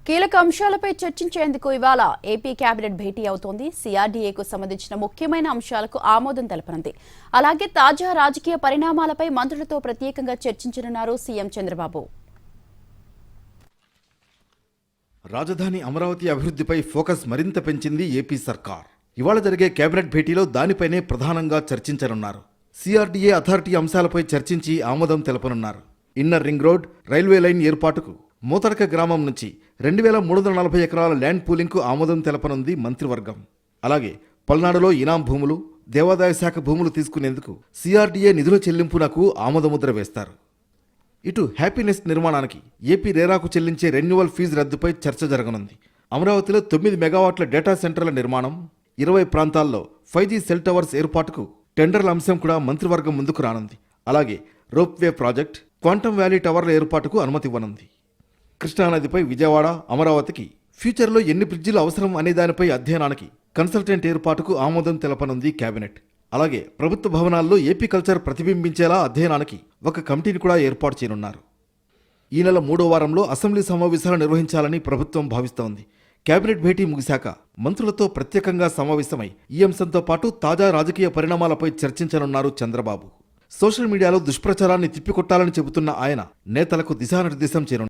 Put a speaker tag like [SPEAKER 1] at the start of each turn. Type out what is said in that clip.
[SPEAKER 1] కీలక అంశాలపై చర్చించేందుకు ఇవాళ ఏపీ కేబినెట్ భేటీ అవుతోంది. సిఆర్డీఏకు సంబంధించిన ముఖ్యమైన అంశాలకు ఆమోదం తెలపనుంది. అలాగే తాజా రాజకీయ పరిణామాలపై మంత్రులతో ప్రత్యేకంగా చర్చించనున్నారు సీఎం చంద్రబాబు.
[SPEAKER 2] రాజధాని అమరావతి అభివృద్ధిపై ఫోకస్ మరింత పెంచింది ఏపీ సర్కార్. ఇవాళ జరిగే కేబినెట్ భేటీలో దానిపైనే ప్రధానంగా చర్చించనున్నారు. సిఆర్డీఏ అథారిటీ అంశాలపై చర్చించి ఆమోదం తెలపనున్నారు. Inner ring road, railway line ఏర్పాటుకు మూతరక గ్రామం నుంచి 2340 ఎకరాల ల్యాండ్ పూలింగ్కు ఆమోదం తెలపనుంది మంత్రివర్గం. అలాగే పల్నాడులో ఇనాం భూములు, దేవాదాయ శాఖ భూములు తీసుకునేందుకు సిఆర్డీఏ నిధుల చెల్లింపునకు ఆమోదముద్ర వేస్తారు. ఇటు హ్యాపీనెస్ నిర్మాణానికి ఏపీ రేరాకు చెల్లించే రెన్యువల్ ఫీజు రద్దుపై చర్చ జరగనుంది. అమరావతిలో 9 మెగావాట్ల డేటా సెంటర్ల నిర్మాణం, 20 ప్రాంతాల్లో 5G సెల్ టవర్స్ ఏర్పాటుకు టెండర్ల అంశం కూడా మంత్రివర్గం ముందుకు రానుంది. అలాగే రోప్వే ప్రాజెక్ట్, క్వాంటమ్ వ్యాలీ టవర్ల ఏర్పాటుకు అనుమతి ఇవ్వనుంది. కృష్ణానదిపై విజయవాడ, అమరావతికి ఫ్యూచర్లో ఎన్ని బ్రిడ్జిలు అవసరం అనే దానిపై అధ్యయనానికి కన్సల్టెంట్ ఏర్పాటుకు ఆమోదం తెలపనుంది కేబినెట్. అలాగే ప్రభుత్వ భవనాల్లో ఏపీ కల్చర్ ప్రతిబింబించేలా అధ్యయనానికి ఒక కమిటీని కూడా ఏర్పాటు చేయనున్నారు. ఈ నెల 3వ వారంలో అసెంబ్లీ సమావేశాలు నిర్వహించాలని ప్రభుత్వం భావిస్తోంది. కేబినెట్ భేటీ ముగిశాక మంత్రులతో ప్రత్యేకంగా సమావేశమై ఈ అంశంతో పాటు తాజా రాజకీయ పరిణామాలపై చర్చించనున్నారు చంద్రబాబు. సోషల్ మీడియాలో దుష్ప్రచారాన్ని తిప్పికొట్టాలని చెబుతున్న ఆయన నేతలకు దిశానిర్దేశం చేయనున్నారు.